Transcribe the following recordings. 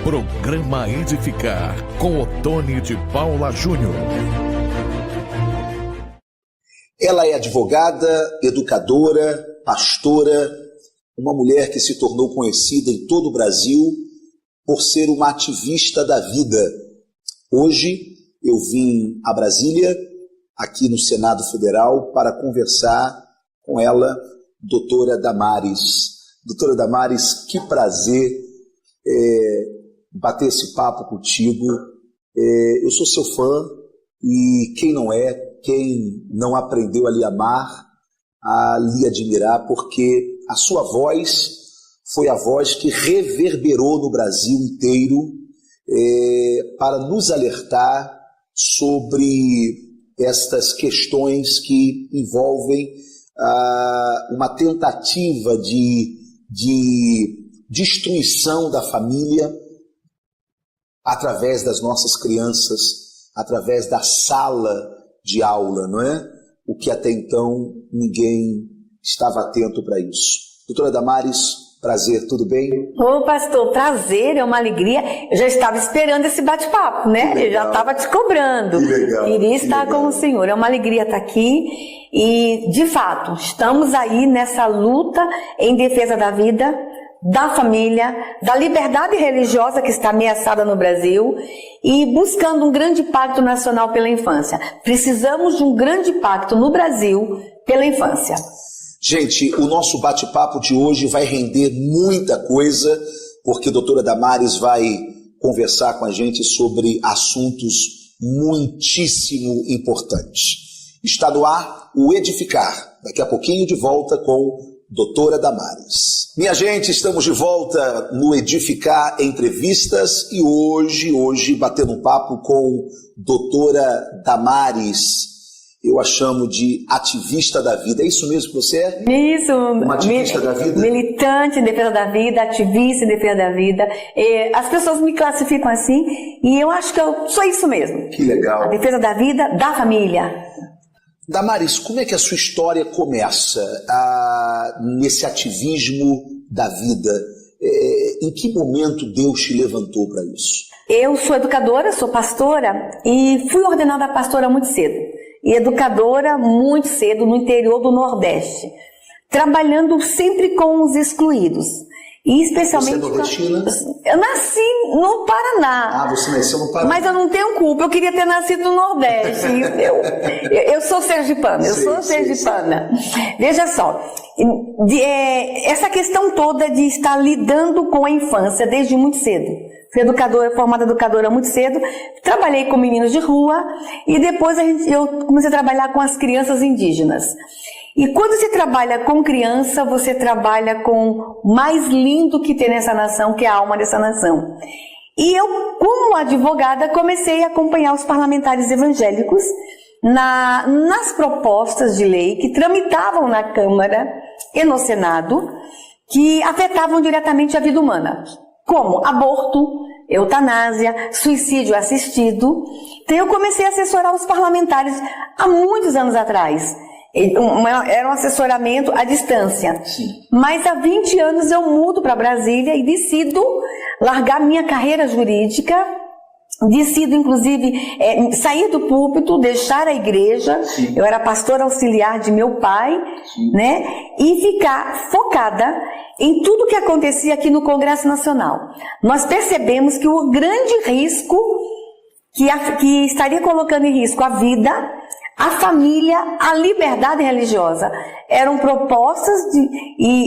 Programa Edificar, com Otônio de Paula Júnior. Ela é advogada, educadora, pastora, uma mulher que se tornou conhecida em todo o Brasil por ser uma ativista da vida. Hoje eu vim a Brasília, aqui no Senado Federal, para conversar com ela, doutora Damares. Doutora Damares, que prazer bater esse papo contigo. Eu sou seu fã e quem não aprendeu a lhe amar, a lhe admirar, porque a sua voz foi a voz que reverberou no Brasil inteiro para nos alertar sobre estas questões que envolvem uma tentativa de destruição da família através das nossas crianças, através da sala de aula, não é? O que até então ninguém estava atento para isso. Doutora Damares, prazer, tudo bem? Ô pastor, prazer, é uma alegria. Eu já estava esperando esse bate-papo, né? Eu já estava te cobrando. Que legal. Iria estar com o senhor. É uma alegria estar aqui e, de fato, estamos aí nessa luta em defesa da vida, da família, da liberdade religiosa que está ameaçada no Brasil e buscando um grande pacto nacional pela infância. Precisamos de um grande pacto no Brasil pela infância. Gente, o nosso bate-papo de hoje vai render muita coisa, porque a doutora Damares vai conversar com a gente sobre assuntos muitíssimo importantes. Está no ar o Edificar. Daqui a pouquinho de volta com doutora Damares. Minha gente, estamos de volta no Edificar Entrevistas e hoje batendo um papo com doutora Damares. Eu a chamo de ativista da vida. É isso mesmo que você é? Isso. Uma ativista da vida? Militante em defesa da vida, ativista em defesa da vida. As pessoas me classificam assim e eu acho que eu sou isso mesmo. Que legal. A defesa da vida, da família. Damares, como é que a sua história começa nesse ativismo da vida? Em que momento Deus te levantou para isso? Eu sou educadora, sou pastora e fui ordenada pastora muito cedo. E educadora muito cedo no interior do Nordeste, trabalhando sempre com os excluídos. E especialmente. Você é nordestina? Eu nasci no Paraná. Você nasceu no Paraná. Mas eu não tenho culpa, eu queria ter nascido no Nordeste. Eu sou sergipana, sergipana. Veja só, essa questão toda de estar lidando com a infância desde muito cedo. Fui formada educadora muito cedo, trabalhei com meninos de rua e depois eu comecei a trabalhar com as crianças indígenas. E quando se trabalha com criança, você trabalha com o mais lindo que tem nessa nação, que é a alma dessa nação. E eu, como advogada, comecei a acompanhar os parlamentares evangélicos nas propostas de lei que tramitavam na Câmara e no Senado, que afetavam diretamente a vida humana. Como aborto, eutanásia, suicídio assistido. Então eu comecei a assessorar os parlamentares há muitos anos atrás. Era um assessoramento à distância. Sim. Mas há 20 anos eu mudo para Brasília e decido largar minha carreira jurídica, decido inclusive sair do púlpito, deixar a igreja. Sim. Eu era pastora auxiliar de meu pai, né? E ficar focada em tudo que acontecia aqui no Congresso Nacional. Nós percebemos que o grande risco que estaria colocando em risco a vida, a família, a liberdade religiosa, eram propostas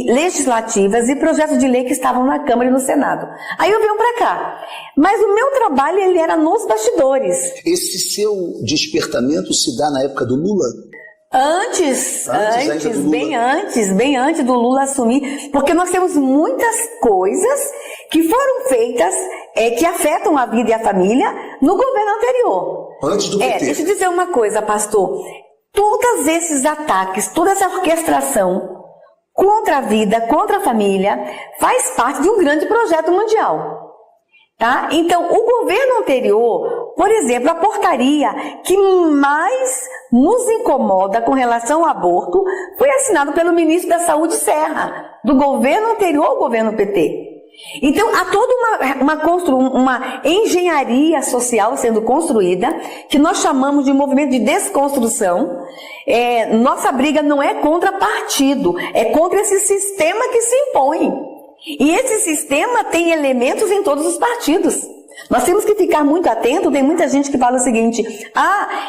legislativas e projetos de lei que estavam na Câmara e no Senado. Aí eu venho para cá. Mas o meu trabalho ele era nos bastidores. Esse seu despertamento se dá na época do Lula? Bem antes do Lula assumir, porque nós temos muitas coisas que foram feitas que afetam a vida e a família no governo anterior. Antes do PT. Deixa eu dizer uma coisa, pastor. Todos esses ataques, toda essa orquestração contra a vida, contra a família, faz parte de um grande projeto mundial. Tá? Então, o governo anterior, por exemplo, a portaria que mais nos incomoda com relação ao aborto foi assinado pelo ministro da Saúde Serra, do governo anterior ao governo PT. Então, há toda uma engenharia social sendo construída, que nós chamamos de movimento de desconstrução. Nossa briga não é contra partido, é contra esse sistema que se impõe. E esse sistema tem elementos em todos os partidos. Nós temos que ficar muito atentos. Tem muita gente que fala o seguinte: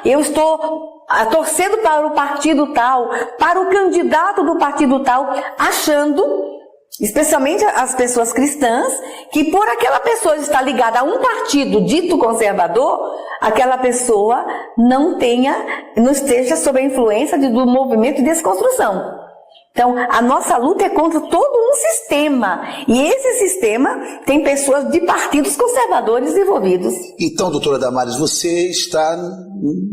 eu estou torcendo para o partido tal, para o candidato do partido tal, achando, especialmente as pessoas cristãs, que por aquela pessoa estar ligada a um partido dito conservador, aquela pessoa não esteja sob a influência do movimento de desconstrução. Então, a nossa luta é contra todo um sistema. E esse sistema tem pessoas de partidos conservadores envolvidos. Então, doutora Damares, você está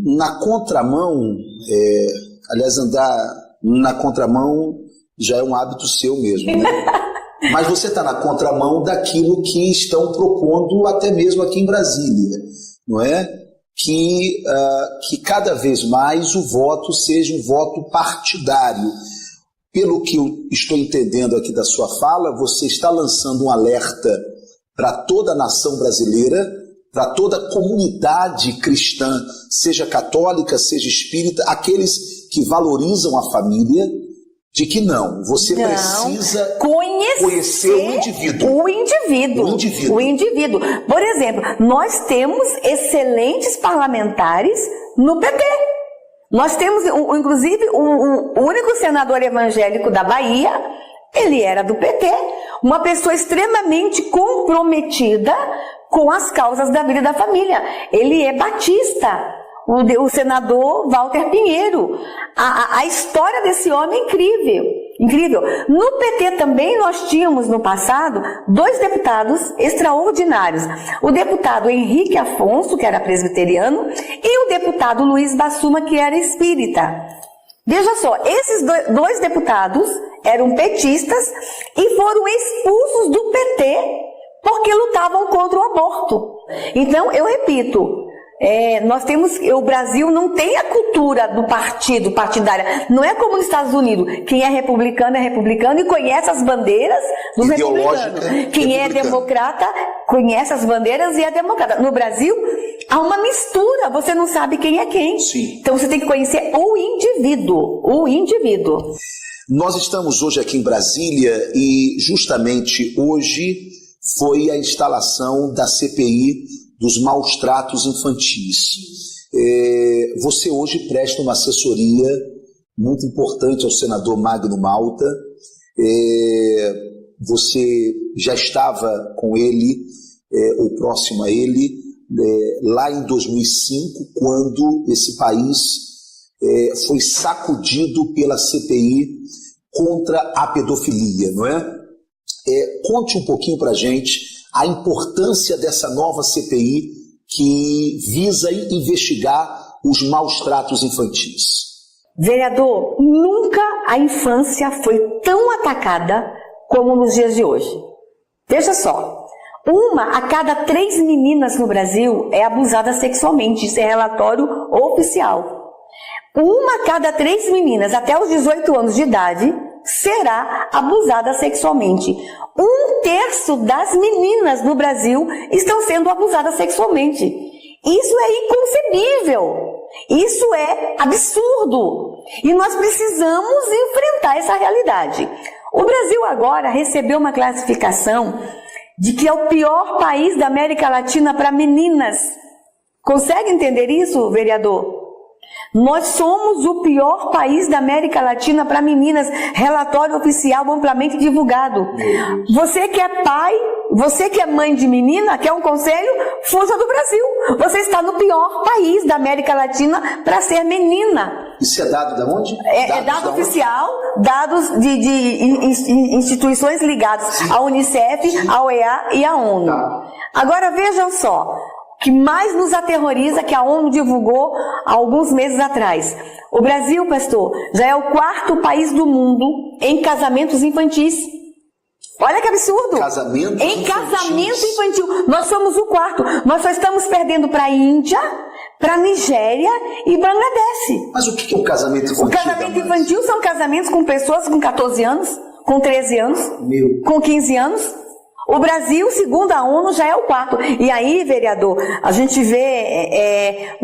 na contramão. Aliás, andar na contramão já é um hábito seu mesmo, né? Mas você está na contramão daquilo que estão propondo até mesmo aqui em Brasília, não é? Que cada vez mais o voto seja um voto partidário. Pelo que eu estou entendendo aqui da sua fala, você está lançando um alerta para toda a nação brasileira, para toda a comunidade cristã, seja católica, seja espírita, aqueles que valorizam a família, de que você precisa conhecer o indivíduo. O indivíduo. Por exemplo, nós temos excelentes parlamentares no PT. Nós temos, inclusive, o único senador evangélico da Bahia, ele era do PT, uma pessoa extremamente comprometida com as causas da vida e da família. Ele é batista, o senador Walter Pinheiro. A história desse homem é incrível. No PT também nós tínhamos no passado 2 deputados extraordinários. O deputado Henrique Afonso, que era presbiteriano, e o deputado Luiz Bassuma, que era espírita. Veja só, esses 2 deputados eram petistas e foram expulsos do PT porque lutavam contra o aborto. Então, eu repito, o Brasil não tem a cultura do partidária. Não é como nos Estados Unidos. Quem é republicano e conhece as bandeiras dos republicanos. Quem é democrata conhece as bandeiras e é democrata. No Brasil, há uma mistura. Você não sabe quem é quem. Sim. Então você tem que conhecer o indivíduo. Nós estamos hoje aqui em Brasília e justamente hoje foi a instalação da CPI dos maus tratos infantis. Você hoje presta uma assessoria muito importante ao senador Magno Malta. Você já estava com ele, ou próximo a ele, lá em 2005, quando esse país foi sacudido pela CPI contra a pedofilia, não é? Conte um pouquinho para a gente a importância dessa nova CPI que visa investigar os maus tratos infantis. Vereador, nunca a infância foi tão atacada como nos dias de hoje. Veja só, 1 a cada 3 meninas no Brasil é abusada sexualmente, isso é relatório oficial. 1 a cada 3 meninas até os 18 anos de idade será abusada sexualmente. 1/3 das meninas no Brasil estão sendo abusadas sexualmente. Isso é inconcebível. Isso é absurdo. E nós precisamos enfrentar essa realidade. O Brasil agora recebeu uma classificação de que é o pior país da América Latina para meninas. Consegue entender isso, vereador? Nós somos o pior país da América Latina para meninas, relatório oficial amplamente divulgado. Você que é pai, você que é mãe de menina, quer um conselho? Fuja do Brasil. Você está no pior país da América Latina para ser menina. Isso é dado de onde? É dado oficial, dados de instituições ligadas à Unicef, à UEA e à ONU. Tá. Agora vejam só. O que mais nos aterroriza, que a ONU divulgou há alguns meses atrás. O Brasil, pastor, já é o 4º país do mundo em casamentos infantis. Olha que absurdo! Casamento infantil. Nós somos o 4º. Nós só estamos perdendo para a Índia, para a Nigéria e Bangladesh. Mas o que é o casamento infantil? O casamento infantil são casamentos com pessoas com 14 anos, com 13 anos, com 15 anos. O Brasil, segundo a ONU, já é o 4º. E aí, vereador, a gente vê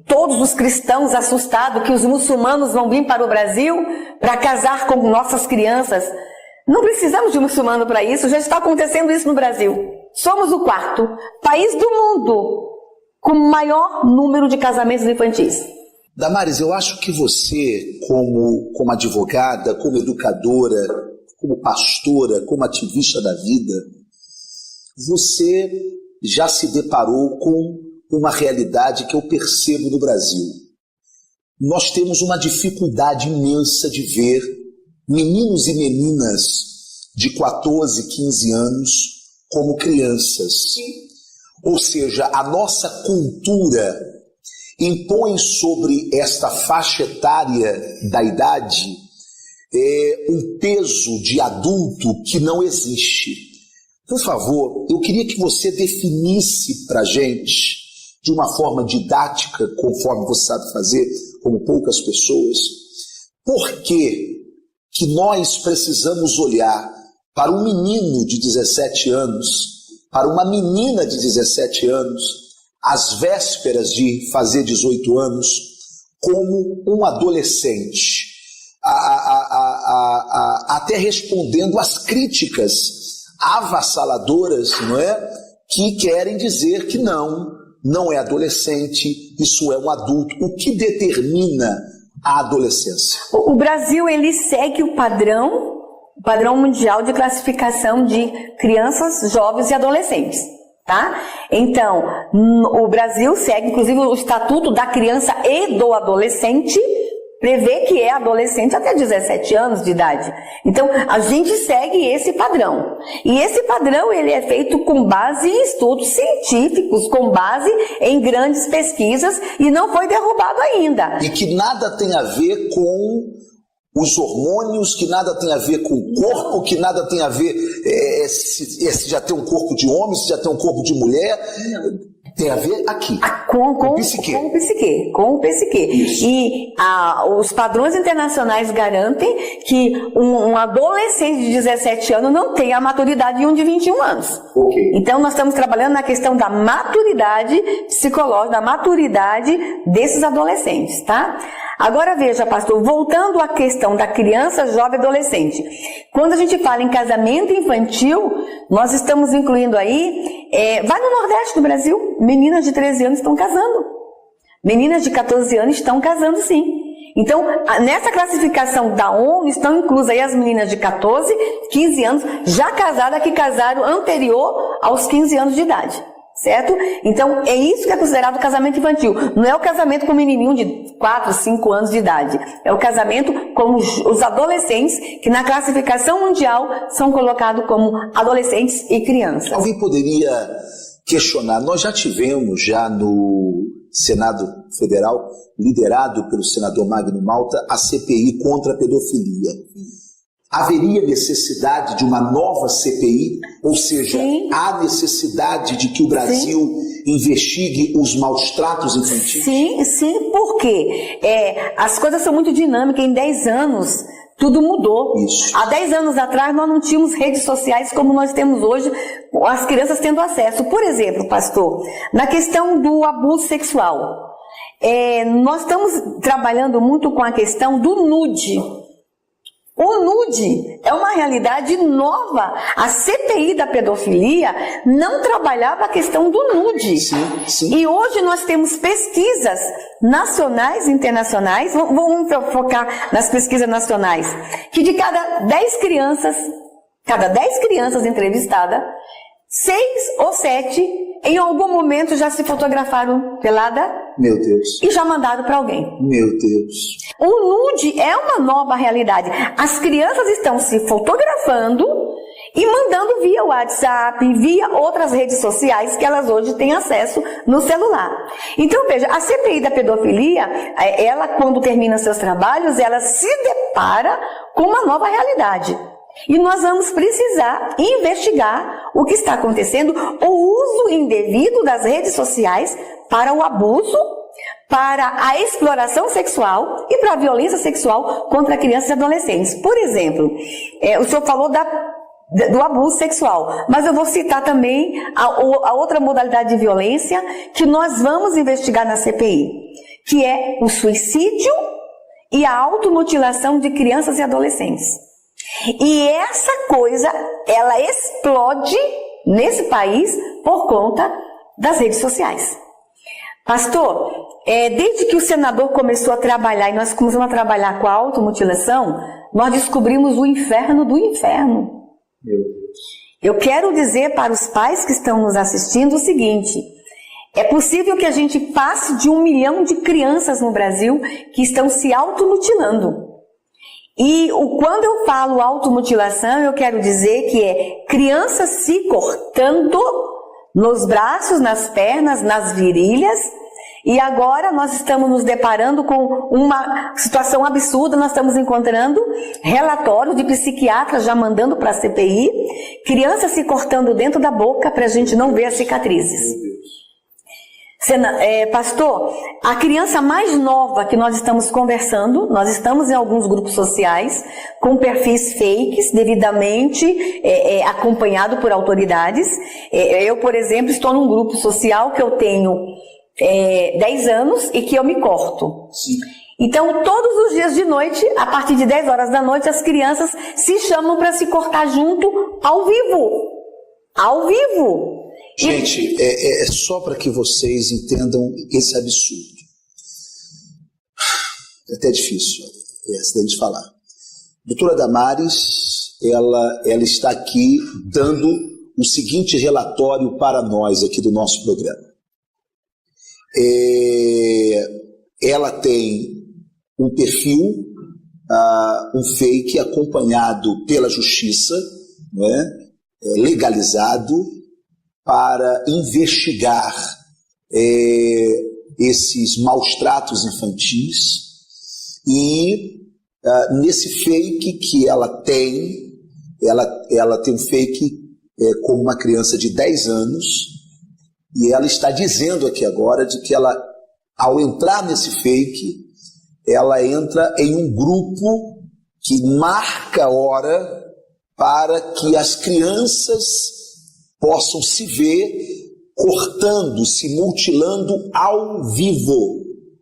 todos os cristãos assustados que os muçulmanos vão vir para o Brasil para casar com nossas crianças. Não precisamos de muçulmano para isso, já está acontecendo isso no Brasil. Somos o 4º país do mundo com o maior número de casamentos infantis. Damares, eu acho que você, como advogada, como educadora, como pastora, como ativista da vida, você já se deparou com uma realidade que eu percebo no Brasil. Nós temos uma dificuldade imensa de ver meninos e meninas de 14, 15 anos como crianças. Ou seja, a nossa cultura impõe sobre esta faixa etária da idade um peso de adulto que não existe. Por favor, eu queria que você definisse para a gente, de uma forma didática, conforme você sabe fazer, como poucas pessoas, por que nós precisamos olhar para um menino de 17 anos, para uma menina de 17 anos, às vésperas de fazer 18 anos, como um adolescente, até respondendo às críticas avassaladoras, não é? Que querem dizer que não é adolescente, isso é um adulto. O que determina a adolescência? O Brasil, ele segue o padrão mundial de classificação de crianças, jovens e adolescentes, tá? Então, o Brasil segue, inclusive, o Estatuto da Criança e do Adolescente, prevê que é adolescente até 17 anos de idade. Então, a gente segue esse padrão. E esse padrão, ele é feito com base em estudos científicos, com base em grandes pesquisas, e não foi derrubado ainda. E que nada tem a ver com os hormônios, que nada tem a ver com o corpo, que nada tem a ver se já tem um corpo de homem, se já tem um corpo de mulher. Tem a ver aqui, com o psiquê. Com o psiquê. Isso. E os padrões internacionais garantem que um adolescente de 17 anos não tem a maturidade de um de 21 anos. Okay. Então, nós estamos trabalhando na questão da maturidade psicológica, da maturidade desses adolescentes, tá? Agora veja, pastor, voltando à questão da criança, jovem e adolescente. Quando a gente fala em casamento infantil, nós estamos incluindo aí, vai no Nordeste do Brasil, meninas de 13 anos estão casando. Meninas de 14 anos estão casando, sim. Então, nessa classificação da ONU, estão inclusas aí as meninas de 14, 15 anos, já casadas, que casaram anterior aos 15 anos de idade. Certo? Então, é isso que é considerado casamento infantil. Não é o casamento com um menininho de 4, 5 anos de idade. É o casamento com os adolescentes, que na classificação mundial são colocados como adolescentes e crianças. Alguém poderia questionar, nós já tivemos no Senado Federal, liderado pelo senador Magno Malta, a CPI contra a pedofilia. Haveria necessidade de uma nova CPI? Ou seja, sim, há necessidade de que o Brasil investigue os maus-tratos infantis? Sim, porque as coisas são muito dinâmicas. Em 10 anos, tudo mudou. Isso. Há 10 anos atrás, nós não tínhamos redes sociais como nós temos hoje, as crianças tendo acesso. Por exemplo, pastor, na questão do abuso sexual, nós estamos trabalhando muito com a questão do nude. O nude é uma realidade nova. A CPI da pedofilia não trabalhava a questão do nude. Sim. E hoje nós temos pesquisas nacionais e internacionais, vamos focar nas pesquisas nacionais, que de cada 10 crianças entrevistadas, 6 ou 7 em algum momento já se fotografaram pelada. Meu Deus. E já mandaram para alguém. Meu Deus. O nude é uma nova realidade. As crianças estão se fotografando e mandando via WhatsApp, via outras redes sociais que elas hoje têm acesso no celular. Então, veja, a CPI da pedofilia, ela, quando termina seus trabalhos, ela se depara com uma nova realidade. E nós vamos precisar investigar o que está acontecendo, o uso indevido das redes sociais para o abuso, para a exploração sexual e para a violência sexual contra crianças e adolescentes. Por exemplo, o senhor falou do abuso sexual. Mas eu vou citar também a outra modalidade de violência que nós vamos investigar na CPI, que é o suicídio e a automutilação de crianças e adolescentes. E essa coisa, ela explode nesse país por conta das redes sociais. Pastor, desde que o senador começou a trabalhar e nós começamos a trabalhar com a automutilação, nós descobrimos o inferno do inferno. Meu Deus. Eu quero dizer para os pais que estão nos assistindo o seguinte: é possível que a gente passe de 1 milhão de crianças no Brasil que estão se automutilando. E quando eu falo automutilação, eu quero dizer que é crianças se cortando nos braços, nas pernas, nas virilhas. E agora nós estamos nos deparando com uma situação absurda. Nós estamos encontrando relatórios de psiquiatras já mandando para a CPI, crianças se cortando dentro da boca para a gente não ver as cicatrizes. Pastor, a criança mais nova que nós estamos conversando, nós estamos em alguns grupos sociais com perfis fakes, devidamente acompanhado por autoridades. Eu, por exemplo, estou num grupo social que eu tenho 10 anos e que eu me corto. Sim. Então, todos os dias de noite, a partir de 10 horas da noite, as crianças se chamam para se cortar junto ao vivo. Ao vivo. Gente, é só para que vocês entendam esse absurdo. É até difícil da gente falar. Doutora Damares, ela está aqui dando o seguinte relatório para nós aqui do nosso programa. Ela tem um perfil, um fake acompanhado pela justiça, né, legalizado, para investigar esses maus tratos infantis. E nesse fake que ela tem um fake como uma criança de 10 anos, e ela está dizendo aqui agora de que ela, ao entrar nesse fake, ela entra em um grupo que marca a hora para que as crianças possam se ver cortando, se mutilando ao vivo.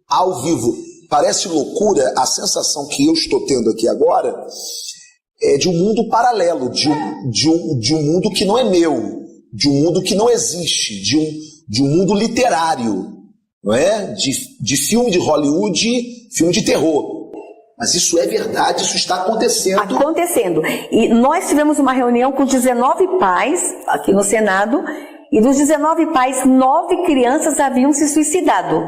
Ao vivo. Parece loucura, a sensação que eu estou tendo aqui agora é de um mundo paralelo, de um mundo que não é meu, de um mundo que não existe, de um mundo literário, não é? De filme de Hollywood, filme de terror. Mas isso é verdade, isso está acontecendo. Acontecendo. E nós tivemos uma reunião com 19 pais aqui no Senado, e dos 19 pais, 9 crianças haviam se suicidado.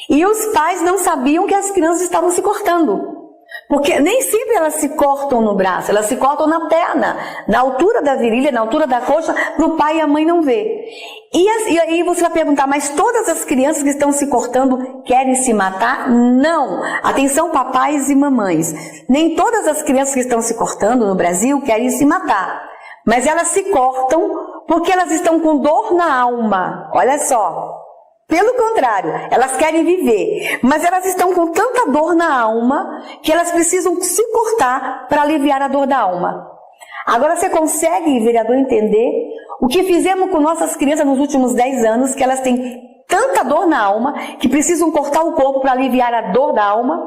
E os pais não sabiam que as crianças estavam se cortando. Porque nem sempre elas se cortam no braço, elas se cortam na perna, na altura da virilha, na altura da coxa, para o pai e a mãe não ver. E aí você vai perguntar, mas todas as crianças que estão se cortando querem se matar? Não! Atenção, papais e mamães. Nem todas as crianças que estão se cortando no Brasil querem se matar. Mas elas se cortam porque elas estão com dor na alma. Olha só. Pelo contrário, elas querem viver, mas elas estão com tanta dor na alma que elas precisam se cortar para aliviar a dor da alma. Agora você consegue, vereador, entender o que fizemos com nossas crianças nos últimos 10 anos, que elas têm tanta dor na alma que precisam cortar o corpo para aliviar a dor da alma?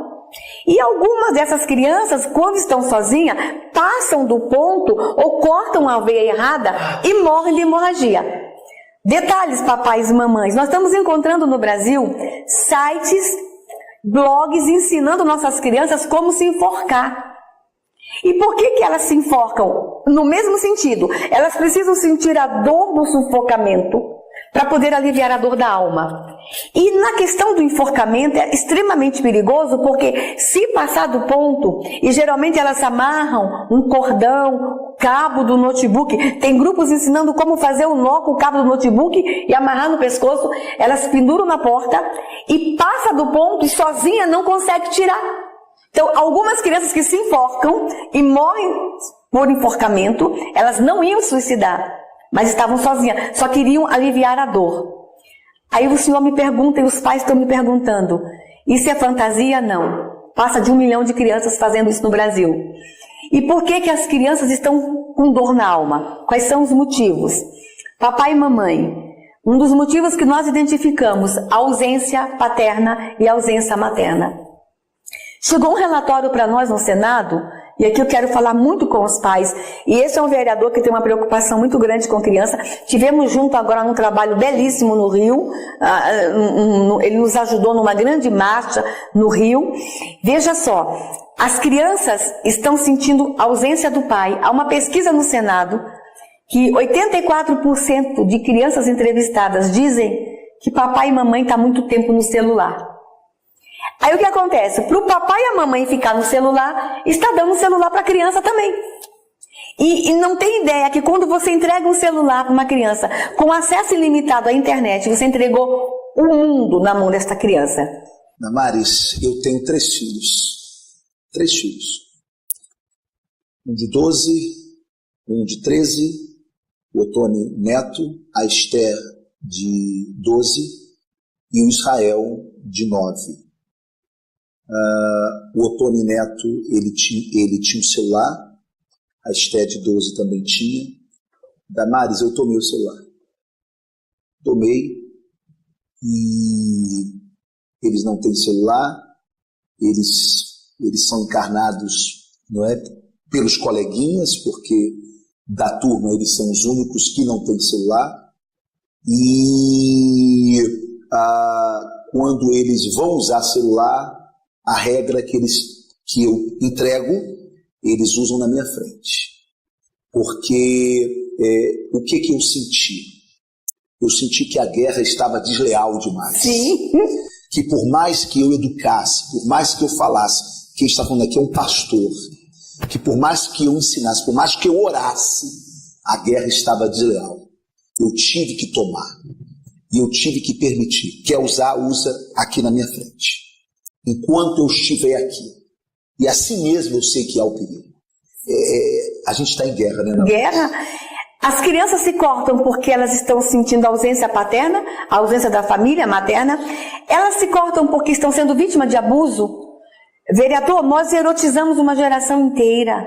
E algumas dessas crianças, quando estão sozinhas, passam do ponto ou cortam a veia errada e morrem de hemorragia. Detalhes, papais e mamães, nós estamos encontrando no Brasil sites, blogs ensinando nossas crianças como se enforcar. E por que elas se enforcam? No mesmo sentido, elas precisam sentir a dor do sufocamento para poder aliviar a dor da alma. E na questão do enforcamento é extremamente perigoso, porque se passar do ponto, e geralmente elas amarram um cordão, cabo do notebook, tem grupos ensinando como fazer o nó com o cabo do notebook e amarrar no pescoço, elas penduram na porta e passa do ponto e sozinha não consegue tirar. Então, algumas crianças que se enforcam e morrem por enforcamento, elas não iam suicidar, mas estavam sozinhas, só queriam aliviar a dor. Aí o senhor me pergunta, e os pais estão me perguntando, isso é fantasia? Não. Passa de 1 milhão de crianças fazendo isso no Brasil. E por que as crianças estão com dor na alma? Quais são os motivos? Papai e mamãe, um dos motivos que nós identificamos, a ausência paterna e a ausência materna. Chegou um relatório para nós no Senado, e aqui eu quero falar muito com os pais, e esse é um vereador que tem uma preocupação muito grande com criança. Tivemos junto agora num trabalho belíssimo no Rio, ele nos ajudou numa grande marcha no Rio. Veja só, as crianças estão sentindo a ausência do pai. Há uma pesquisa no Senado que 84% de crianças entrevistadas dizem que papai e mamãe estão muito tempo no celular. Aí o que acontece? Para o papai e a mamãe ficar no celular, está dando um celular para a criança também. E não tem ideia que quando você entrega um celular para uma criança com acesso ilimitado à internet, você entregou o mundo na mão desta criança. Damares, eu tenho 3 filhos. 3 filhos. Um de 12, um de 13, o Otônio Neto, a Esther de 12 e o Israel de 9. O Otônio Neto, ele tinha um celular, a Esther de 12 também tinha. Damares, eu tomei o celular. Tomei, e eles não têm celular, eles são encarnados, não é, pelos coleguinhas, porque da turma eles são os únicos que não têm celular, e quando eles vão usar celular, a regra que eu entrego, eles usam na minha frente. Porque o que eu senti? Eu senti que a guerra estava desleal demais. Sim. Que por mais que eu educasse, por mais que eu falasse, quem está falando aqui é um pastor, que por mais que eu ensinasse, por mais que eu orasse, a guerra estava desleal. Eu tive que tomar. E eu tive que permitir. Quer usar, usa aqui na minha frente. Enquanto eu estiver aqui. E assim mesmo eu sei que há o perigo. A gente está em guerra, né? Não? Guerra? As crianças se cortam porque elas estão sentindo a ausência paterna, a ausência da família materna. Elas se cortam porque estão sendo vítimas de abuso. Vereador, nós erotizamos uma geração inteira.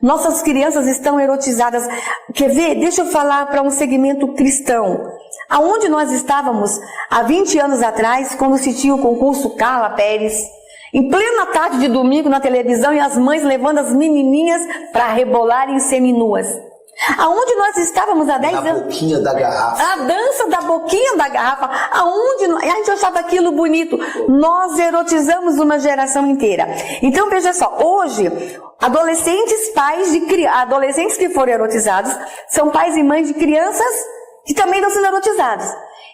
Nossas crianças estão erotizadas. Quer ver? Deixa eu falar para um segmento cristão. Aonde nós estávamos há 20 anos atrás, quando se tinha o concurso Carla Pérez, em plena tarde de domingo na televisão, e as mães levando as menininhas para rebolarem seminuas. Aonde nós estávamos há 10 anos? Na boquinha da garrafa. A dança da boquinha da garrafa. Aonde a gente achava aquilo bonito. Nós erotizamos uma geração inteira. Então veja só, hoje, adolescentes que foram erotizados são pais e mães de crianças que também estão sendo erotizados.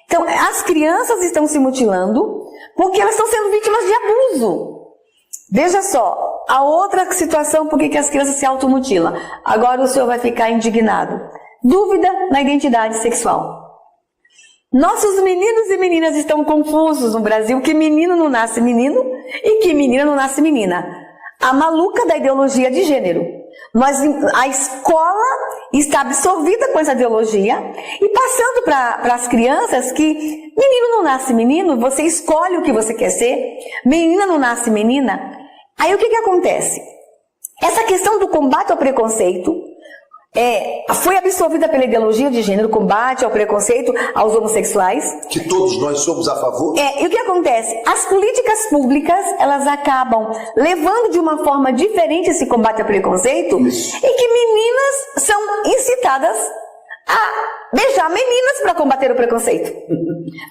Então, as crianças estão se mutilando porque elas estão sendo vítimas de abuso. Veja só, a outra situação, por que as crianças se automutilam? Agora o senhor vai ficar indignado. Dúvida na identidade sexual. Nossos meninos e meninas estão confusos no Brasil, que menino não nasce menino e que menina não nasce menina. A maluca da ideologia de gênero. A escola está absorvida com essa ideologia e passando para as crianças que menino não nasce menino, você escolhe o que você quer ser, menina não nasce menina. Aí o que acontece? Essa questão do combate ao preconceito foi absorvida pela ideologia de gênero, combate ao preconceito aos homossexuais. Que todos nós somos a favor. E o que acontece? As políticas públicas, elas acabam levando de uma forma diferente esse combate ao preconceito. Isso. E que meninas são incitadas a beijar meninas para combater o preconceito.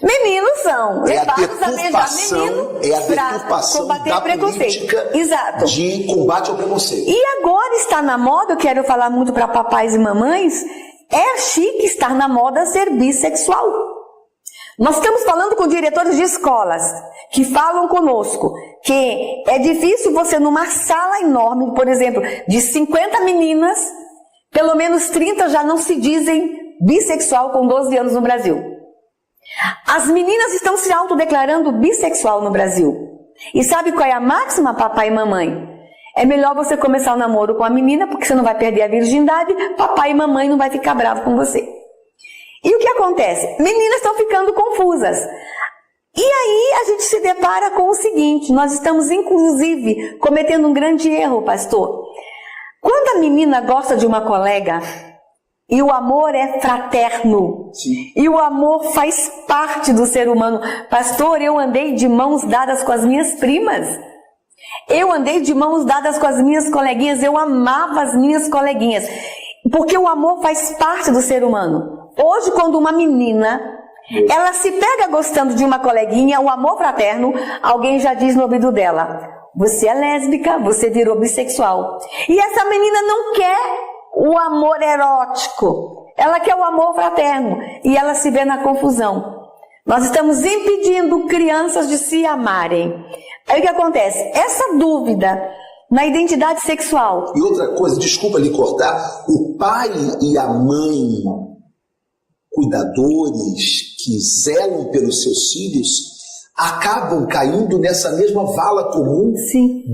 Meninos são levados a beijar meninos para combater o preconceito. Exato. De combate ao preconceito. E agora está na moda, eu quero falar muito para papais e mamães, é chique estar na moda ser bissexual. Nós estamos falando com diretores de escolas que falam conosco que é difícil você numa sala enorme, por exemplo, de 50 meninas, pelo menos 30 já não se dizem bissexual com 12 anos no Brasil. As meninas estão se autodeclarando bissexual no Brasil. E sabe qual é a máxima, papai e mamãe? É melhor você começar o namoro com a menina, porque você não vai perder a virgindade, papai e mamãe não vai ficar bravo com você. E o que acontece? Meninas estão ficando confusas. E aí a gente se depara com o seguinte, nós estamos inclusive cometendo um grande erro, pastor. Quando a menina gosta de uma colega, e o amor é fraterno, Sim. e o amor faz parte do ser humano. Pastor, eu andei de mãos dadas com as minhas primas. Eu andei de mãos dadas com as minhas coleguinhas, eu amava as minhas coleguinhas. Porque o amor faz parte do ser humano. Hoje, quando uma menina, ela se pega gostando de uma coleguinha, o amor fraterno, alguém já diz no ouvido dela: você é lésbica, você virou bissexual. E essa menina não quer o amor erótico, ela quer o amor fraterno. E ela se vê na confusão. Nós estamos impedindo crianças de se amarem. Aí o que acontece? Essa dúvida na identidade sexual. E outra coisa, desculpa lhe cortar, o pai e a mãe, cuidadores que zelam pelos seus filhos, acabam caindo nessa mesma vala comum. Sim.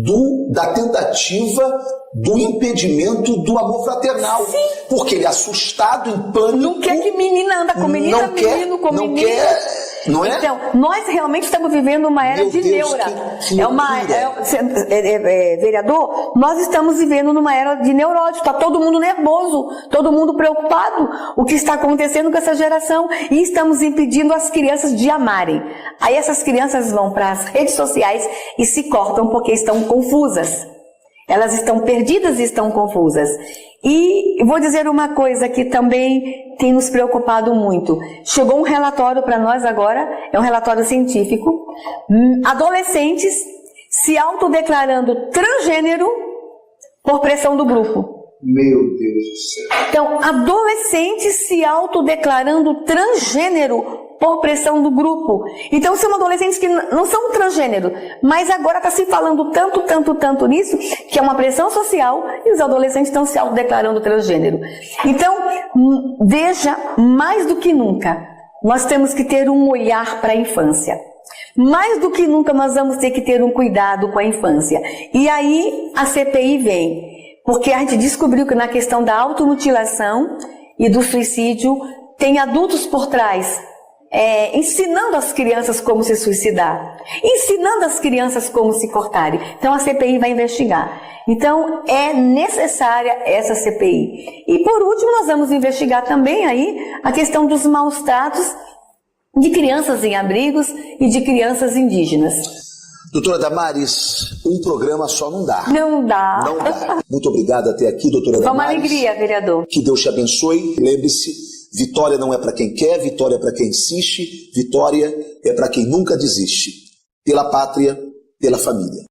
Da tentativa do impedimento do amor fraternal. Sim. Porque ele é assustado, em pânico. Não quer que menina anda com menina, menino com menino. Não quer, não é? Então, nós realmente estamos vivendo uma era de neura. Vereador, nós estamos vivendo numa era de neurótico. Está todo mundo nervoso, todo mundo preocupado. O que está acontecendo com essa geração? E estamos impedindo as crianças de amarem. Aí essas crianças vão para as redes sociais e se cortam porque estão confusas. Elas estão perdidas e estão confusas. E vou dizer uma coisa que também tem nos preocupado muito. Chegou um relatório para nós agora, é um relatório científico. Adolescentes se autodeclarando transgênero por pressão do grupo. Meu Deus do céu. Então, adolescentes se autodeclarando transgênero por pressão do grupo. Então, são adolescentes que não são transgênero, mas agora está se falando tanto nisso, que é uma pressão social, e os adolescentes estão se autodeclarando transgênero. Então, veja, mais do que nunca, nós temos que ter um olhar para a infância. Mais do que nunca, nós vamos ter que ter um cuidado com a infância. E aí, a CPI vem, porque a gente descobriu que na questão da automutilação e do suicídio, tem adultos por trás, ensinando as crianças como se suicidar, ensinando as crianças como se cortarem. Então a CPI vai investigar. Então é necessária essa CPI. E por último, nós vamos investigar também aí a questão dos maus tratos de crianças em abrigos e de crianças indígenas. Doutora Damares, um programa só não dá. Não dá. Não dá. Muito obrigado até aqui, doutora Foi Damares. uma alegria, vereador. Que Deus te abençoe. Lembre-se, vitória não é para quem quer, vitória é para quem insiste, vitória é para quem nunca desiste. Pela pátria, pela família.